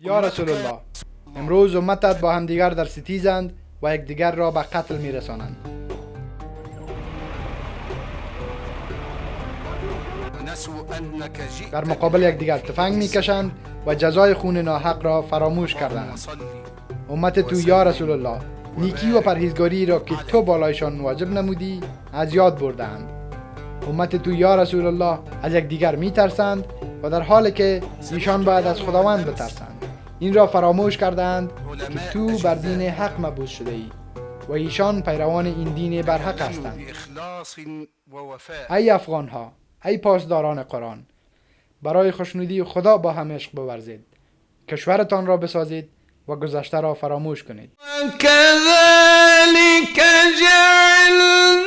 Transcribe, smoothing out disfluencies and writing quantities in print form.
یا رسول الله، امروز امتت با همدیگر در ستیزند و یکدیگر را به قتل میرسانند. در مقابل یکدیگر تفنگ میکشند و جزای خون ناحق را فراموش کردند. امت تو یا رسول الله نیکی و پرهیزگاری را که تو بالایشان واجب نمودی از یاد بردند. امت تو یا رسول الله از یکدیگر میترسند و در حالی که ایشان باید از خداوند بترسند این را فراموش کردند که تو بر دین حق مبعوث شده ای و ایشان پیروان این دین برحق هستند. ای افغان ها، ای پاسداران قرآن، برای خوشنودی خدا با هم عشق بورزید، کشورتان را بسازید و گذشته را فراموش کنید. كذلك جعلناكم